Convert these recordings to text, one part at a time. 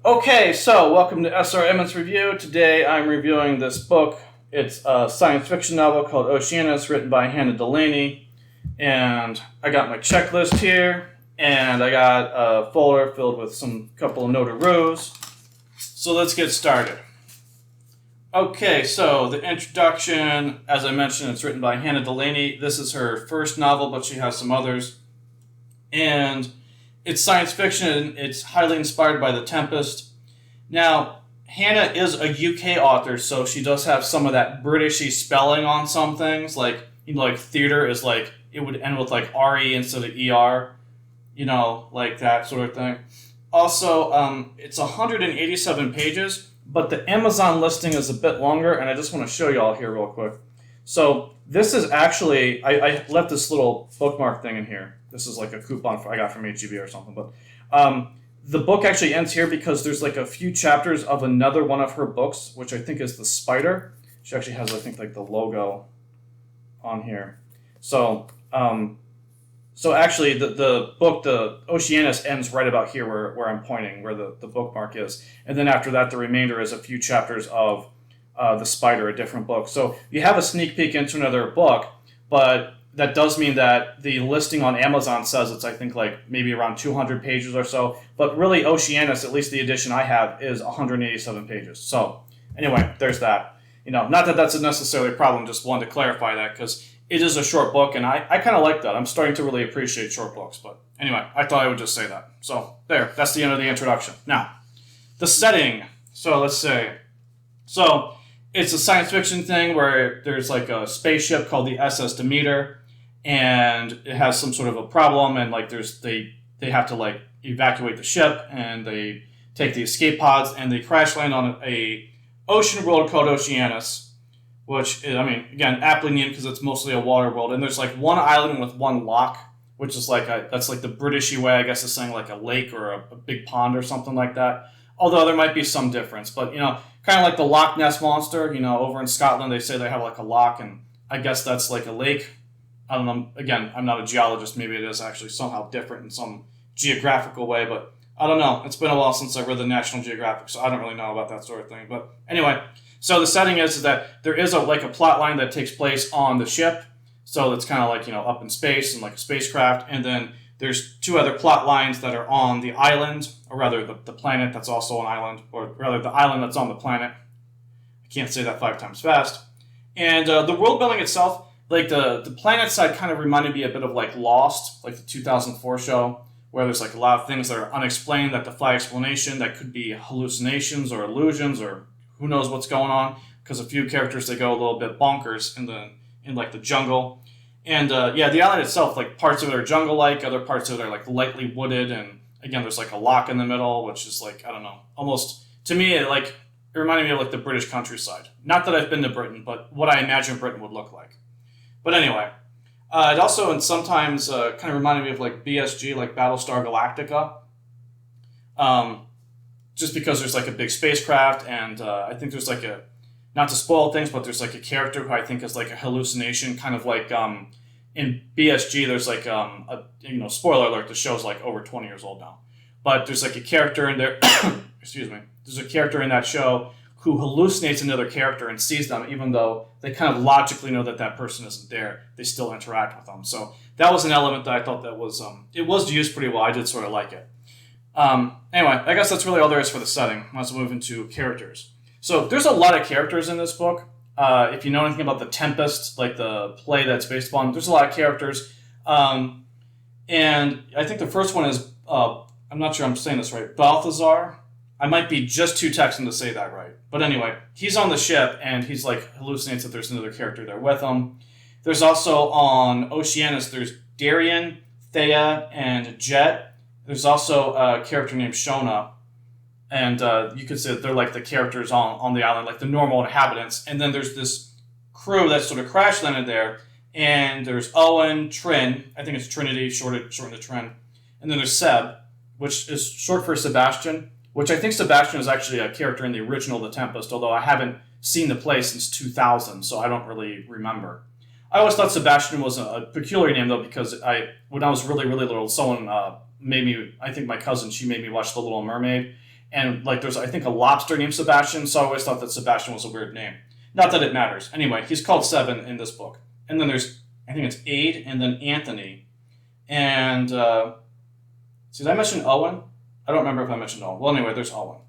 Okay, so welcome to SRE Emonts Review. Today I'm reviewing this book. It's a science fiction novel called Oceanus, written by Hanna Delaney. And I got my checklist here, and I got a folder filled with some couple of notaroos. So let's get started. Okay, so the introduction, as I mentioned, it's written by Hanna Delaney. This is her first novel, but she has some others. And it's science fiction, and it's highly inspired by The Tempest. Now, Hanna is a UK author, so she does have some of that Britishy spelling on some things. Like, like theater is like, it would end with like RE instead of ER, like that sort of thing. Also, it's 187 pages, but the Amazon listing is a bit longer, and I just want to show you all here real quick. So this is actually, I left this little bookmark thing in here. This is like a coupon I got from HEB or something. But the book actually ends here because there's like a few chapters of another one of her books, which I think is The Spider. She actually has, I think, like the logo on here. So actually the book, the Oceanus, ends right about here where I'm pointing, where the bookmark is. And then after that, the remainder is a few chapters of The Spider, a different book. So you have a sneak peek into another book, but that does mean that the listing on Amazon says it's, I think, like maybe around 200 pages or so. But really, Oceanus, at least the edition I have, is 187 pages. So anyway, there's that. Not that that's necessarily a problem, just wanted to clarify that because it is a short book, and I kind of like that. I'm starting to really appreciate short books. But anyway, I thought I would just say that. So there, that's the end of the introduction. Now, the setting. So let's say. So it's a science fiction thing where there's like a spaceship called the SS Demeter, and it has some sort of a problem, and like they have to like evacuate the ship, and they take the escape pods, and they crash land on a ocean world called Oceanus, which is, again, aptly named because it's mostly a water world, and there's like one island with one lock, which is like that's like the Britishy way, I guess, of saying like a lake or a big pond or something like that. Although there might be some difference, but kind of like the Loch Ness monster. Over in Scotland they say they have like a loch, and I guess that's like a lake. I don't know. Again, I'm not a geologist. Maybe it is actually somehow different in some geographical way, but I don't know. It's been a while since I read the National Geographic, so I don't really know about that sort of thing. But anyway, so the setting is that there is a plot line that takes place on the ship. So it's kind of like, up in space and like a spacecraft. And then there's two other plot lines that are on the island, or rather the planet that's also an island, or rather the island that's on the planet. I can't say that 5 times fast. And the world building itself, like the planet side kind of reminded me a bit of like Lost, like the 2004 show, where there's like a lot of things that are unexplained that defy explanation, that could be hallucinations or illusions or who knows what's going on, because a few characters, they go a little bit bonkers in like the jungle. And the island itself, like parts of it are jungle-like, other parts of it are like lightly wooded, and again there's like a lock in the middle, which is like, I don't know, almost, to me, it reminded me of like the British countryside. Not that I've been to Britain, but what I imagine Britain would look like. But anyway, it also and sometimes kind of reminded me of like BSG, like Battlestar Galactica. Just because there's like a big spacecraft, and I think there's like not to spoil things, but there's like a character who I think is like a hallucination, kind of like in BSG, there's like spoiler alert, the show's like over 20 years old now. But there's like a character in there, excuse me, there's a character in that show who hallucinates another character and sees them, even though they kind of logically know that person isn't there. They still interact with them. So that was an element that I thought that was, it was used pretty well. I did sort of like it. Anyway, I guess that's really all there is for the setting. Let's move into characters. So there's a lot of characters in this book. If you know anything about The Tempest, like the play that's based upon, there's a lot of characters. And I think the first one is, I'm not sure I'm saying this right, Balthazar. I might be just too Texan to say that right. But anyway, he's on the ship, and he's like hallucinates that there's another character there with him. There's also on Oceanus, there's Darian, Thea, and Jet. There's also a character named Shona. And you could say that they're like the characters on the island, like the normal inhabitants. And then there's this crew that sort of crash landed there. And there's Owen, Trin, I think it's Trinity, shortened to Trin. And then there's Seb, which is short for Sebastian, which I think Sebastian is actually a character in the original The Tempest, although I haven't seen the play since 2000, so I don't really remember. I always thought Sebastian was a peculiar name, though, because when I was really, really little, someone made me, I think my cousin, she made me watch The Little Mermaid, And like there's, I think, a lobster named Sebastian, so I always thought that Sebastian was a weird name. Not that it matters. Anyway, he's called Seven in this book. And then there's, I think it's Ade and then Anthony. And, did I mention Owen? I don't remember if I mentioned Owen. Well, anyway, there's Owen.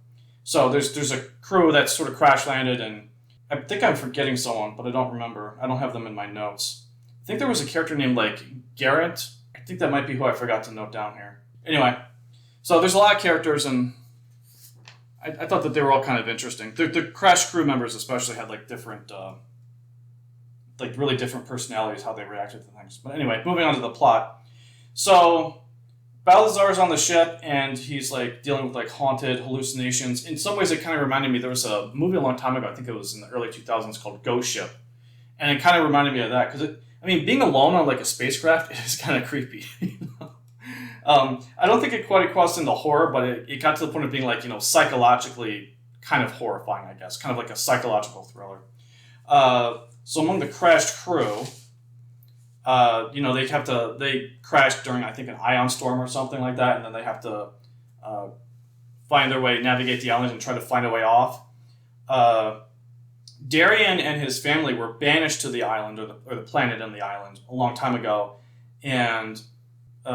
So there's a crew that sort of crash landed, and I think I'm forgetting someone, but I don't remember. I don't have them in my notes. I think there was a character named like Garrett. I think that might be who I forgot to note down here. Anyway, so there's a lot of characters, and I thought that they were all kind of interesting. The crash crew members especially had like different, like really different personalities, how they reacted to things. But anyway, moving on to the plot. So Balthazar's on the ship, and he's like dealing with like haunted hallucinations. In some ways, it kind of reminded me, there was a movie a long time ago, I think it was in the early 2000s, called Ghost Ship. And it kind of reminded me of that, because being alone on like a spacecraft is kind of creepy. I don't think it quite crossed into horror, but it got to the point of being like, psychologically kind of horrifying, I guess. Kind of like a psychological thriller. So among the crashed crew, they crashed during, I think, an ion storm or something like that, and then they have to find their way, navigate the island, and try to find a way off. Darian and his family were banished to the island, or the planet and the island, a long time ago, and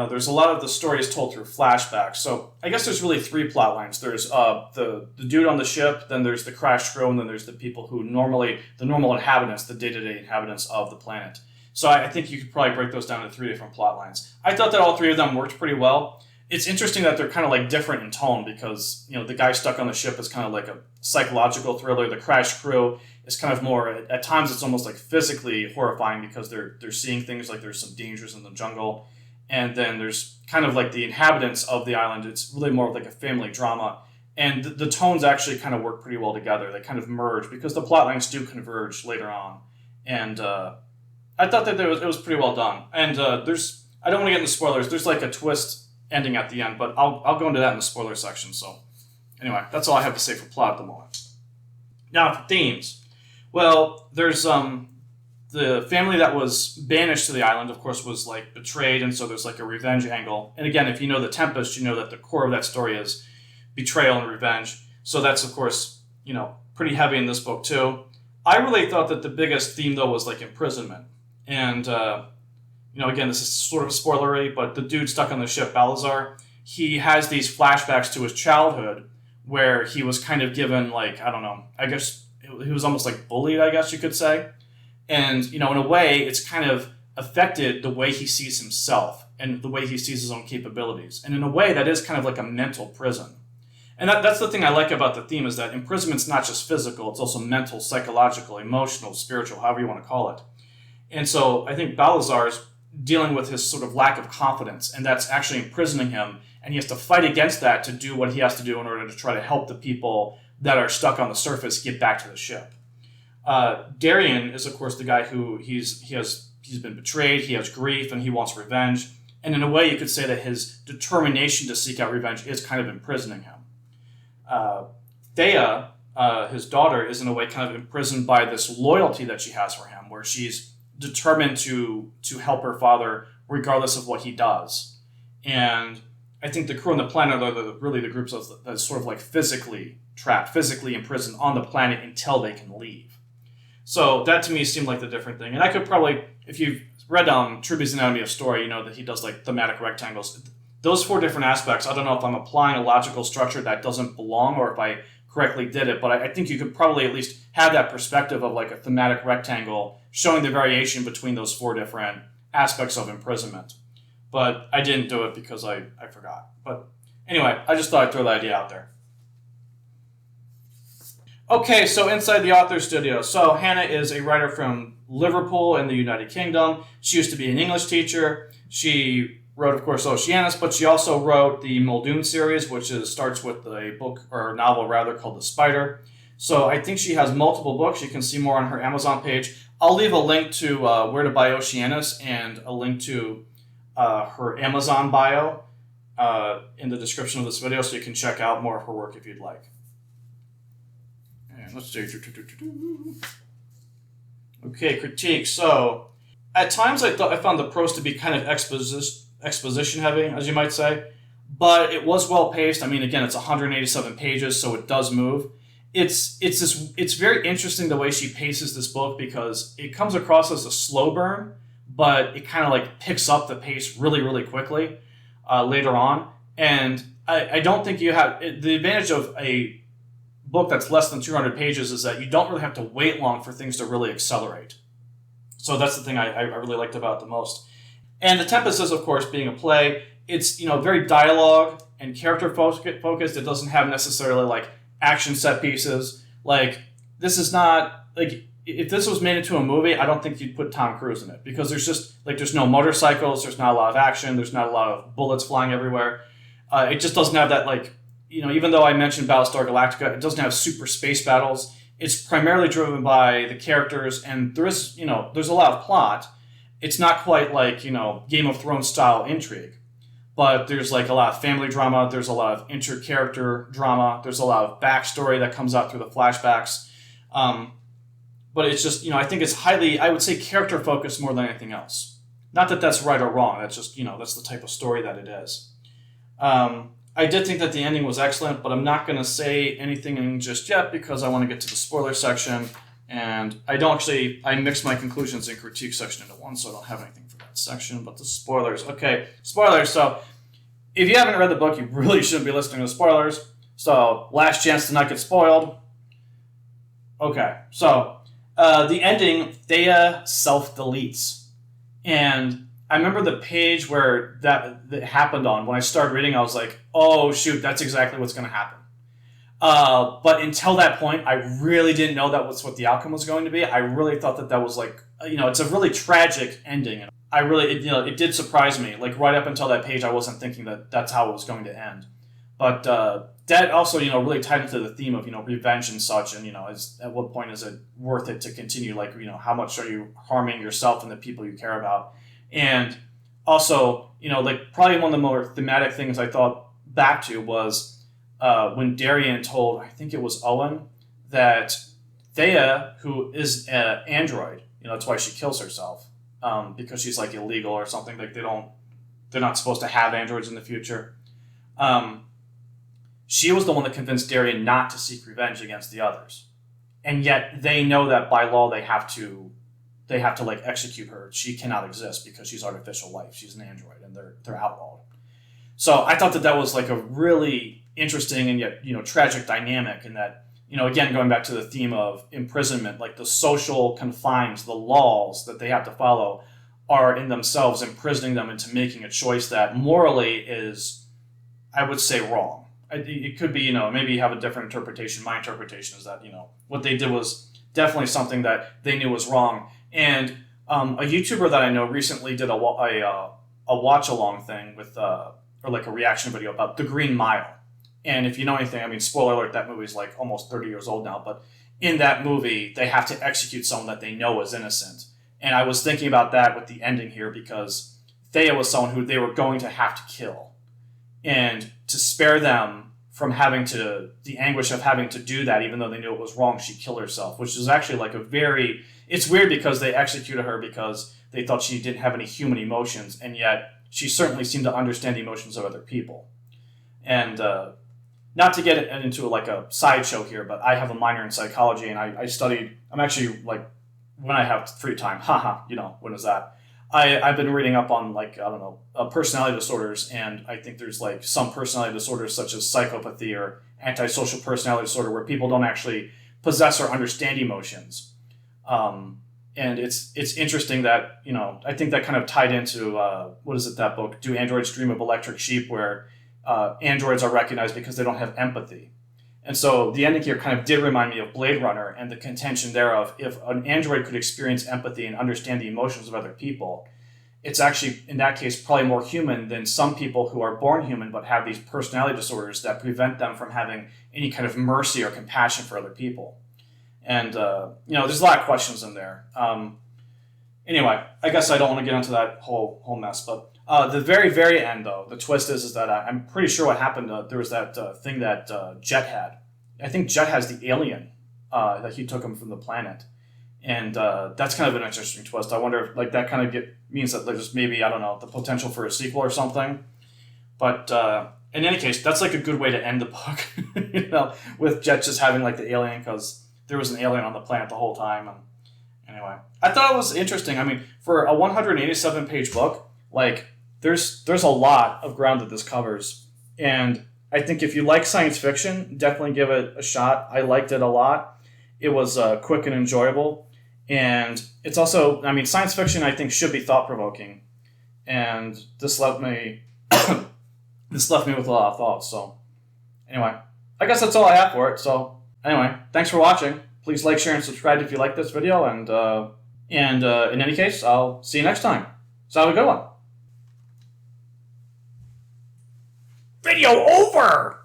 there's a lot of the stories told through flashbacks. So I guess there's really three plot lines. There's the dude on the ship, then there's the crashed crew, and then there's the people who the normal inhabitants, the day-to-day inhabitants of the planet. So I think you could probably break those down into three different plot lines. I thought that all three of them worked pretty well. It's interesting that they're kind of like different in tone, because the guy stuck on the ship is kind of like a psychological thriller. The crashed crew is kind of more, at times it's almost like physically horrifying, because they're seeing things like there's some dangers in the jungle. And then there's kind of like the inhabitants of the island. It's really more like a family drama. And the tones actually kind of work pretty well together. They kind of merge, because the plot lines do converge later on. And I thought that it was pretty well done. And I don't want to get into spoilers. There's like a twist ending at the end, but I'll go into that in the spoiler section. So anyway, that's all I have to say for plot at the moment. Now for themes. Well, there's the family that was banished to the island, of course, was like betrayed, and so there's like a revenge angle. And again, if you know The Tempest, you know that the core of that story is betrayal and revenge. So that's, of course, pretty heavy in this book too. I really thought that the biggest theme, though, was like imprisonment. And, again, this is sort of spoilery, but the dude stuck on the ship, Balthazar, he has these flashbacks to his childhood where he was kind of given, like, I don't know, I guess he was almost like bullied, I guess you could say. And, in a way, it's kind of affected the way he sees himself and the way he sees his own capabilities. And in a way, that is kind of like a mental prison. And that's the thing I like about the theme, is that imprisonment's not just physical, it's also mental, psychological, emotional, spiritual, however you want to call it. And so I think Balthazar's dealing with his sort of lack of confidence, and that's actually imprisoning him, and he has to fight against that to do what he has to do in order to try to help the people that are stuck on the surface get back to the ship. Darian is, of course, the guy who he's been betrayed, he has grief, and he wants revenge. And in a way, you could say that his determination to seek out revenge is kind of imprisoning him. Thea, his daughter, is in a way kind of imprisoned by this loyalty that she has for him, where she's determined to help her father regardless of what he does. And I think the crew on the planet are really the groups that's sort of like physically trapped, physically imprisoned on the planet until they can leave. So that to me seemed like the different thing. And I could probably, if you've read Truby's Anatomy of Story, you know that he does like thematic rectangles. Those four different aspects, I don't know if I'm applying a logical structure that doesn't belong or if I correctly did it, but I think you could probably at least have that perspective of like a thematic rectangle showing the variation between those four different aspects of imprisonment. But I didn't do it because I forgot. But anyway, I just thought I'd throw the idea out there. Okay, so inside the author studio. So Hanna is a writer from Liverpool in the United Kingdom. She used to be an English teacher. She wrote, of course, Oceanus, but she also wrote the Muldoon series, which starts with a book, or novel rather, called The Spider. So I think she has multiple books. You can see more on her Amazon page. I'll leave a link to where to buy Oceanus and a link to her Amazon bio in the description of this video, so you can check out more of her work if you'd like. And let's see. Okay, critique. So at times I found the prose to be kind of exposition heavy, as you might say. but it was well paced. I mean, again, it's 187 pages, so it does move. It's very interesting the way she paces this book, because it comes across as a slow burn, but it kind of like picks up the pace really, really quickly later on. And I don't think you have the advantage of a book that's less than 200 pages is that you don't really have to wait long for things to really accelerate. So that's the thing I really liked about it the most. And The Tempest is, of course, being a play. It's, very dialogue and character focused. It doesn't have necessarily like action set pieces. Like, this is not like, if this was made into a movie, I don't think you'd put Tom Cruise in it, because there's no motorcycles, there's not a lot of action, there's not a lot of bullets flying everywhere. It just doesn't have that, like, even though I mentioned Battlestar Galactica, it doesn't have super space battles. It's primarily driven by the characters, and there's a lot of plot. It's not quite like, Game of Thrones style intrigue, but there's like a lot of family drama, there's a lot of inter-character drama, there's a lot of backstory that comes out through the flashbacks. But it's just, I think it's highly, I would say, character focused more than anything else. Not that that's right or wrong, that's just, that's the type of story that it is. I did think that the ending was excellent, but I'm not going to say anything just yet because I want to get to the spoiler section, and I mixed my conclusions and critique section into one, so I don't have anything for that section, but the spoilers. Okay, spoilers. So if you haven't read the book, you really shouldn't be listening to the spoilers. So last chance to not get spoiled. Okay, so the ending, Thea self-deletes. And I remember the page where that happened on. When I started reading, I was like, oh, shoot, that's exactly what's going to happen. But until that point, I really didn't know that was what the outcome was going to be. I really thought that was like, it's a really tragic ending. And I really, it did surprise me. Like, right up until that page, I wasn't thinking that that's how it was going to end. But that also, really tied into the theme of, revenge and such. And, at what point is it worth it to continue? Like, how much are you harming yourself and the people you care about? And also, like, probably one of the more thematic things I thought back to was when Darian told, I think it was Owen, that Thea, who is an android, that's why she kills herself, because she's like illegal or something. Like, they're not supposed to have androids in the future. She was the one that convinced Darian not to seek revenge against the others, and yet they know that by law they have to like execute her. She cannot exist because she's artificial life. She's an android, and they're outlawed. So I thought that was like a really interesting and yet tragic dynamic. In that, again, going back to the theme of imprisonment, like the social confines, the laws that they have to follow are in themselves imprisoning them into making a choice that morally is, I would say, wrong. It could be, maybe you have a different interpretation. My interpretation is that, what they did was definitely something that they knew was wrong. And a YouTuber that I know recently did a watch-along thing with, or like a reaction video about The Green Mile. And if you know anything, I mean, spoiler alert, that movie's like almost 30 years old now, but in that movie, they have to execute someone that they know is innocent. And I was thinking about that with the ending here, because Thea was someone who they were going to have to kill. And to spare them from the anguish of having to do that, even though they knew it was wrong, she killed herself, which is actually like it's weird because they executed her because they thought she didn't have any human emotions, and yet she certainly seemed to understand the emotions of other people. And not to get into like a sideshow here, but I have a minor in psychology, and I'm actually like, when I have free time, when is that? I've been reading up on, like, I don't know, personality disorders, and I think there's like some personality disorders such as psychopathy or antisocial personality disorder where people don't actually possess or understand emotions. And it's interesting that, I think that kind of tied into, what is it, that book, Do Androids Dream of Electric Sheep, where androids are recognized because they don't have empathy. And so the ending here kind of did remind me of Blade Runner and the contention thereof. If an android could experience empathy and understand the emotions of other people, it's actually, in that case, probably more human than some people who are born human but have these personality disorders that prevent them from having any kind of mercy or compassion for other people. And, there's a lot of questions in there. Anyway, I guess I don't want to get into that whole mess, but the very, very end, though, the twist is that I'm pretty sure what happened, there was that thing that Jet had. I think Jet has the alien that he took him from the planet. And that's kind of an interesting twist. I wonder if that kind of means that there's maybe, I don't know, the potential for a sequel or something. But in any case, that's like a good way to end the book, with Jet just having like the alien, because there was an alien on the planet the whole time. And anyway, I thought it was interesting. I mean, for a 187-page book, like there's a lot of ground that this covers, and I think if you like science fiction, definitely give it a shot. I liked it a lot. It was quick and enjoyable, and it's also, I mean, science fiction I think should be thought provoking, and this left me with a lot of thoughts. So anyway, I guess that's all I have for it. So anyway, thanks for watching. Please like, share, and subscribe if you like this video, and in any case, I'll see you next time. So have a good one. Video over!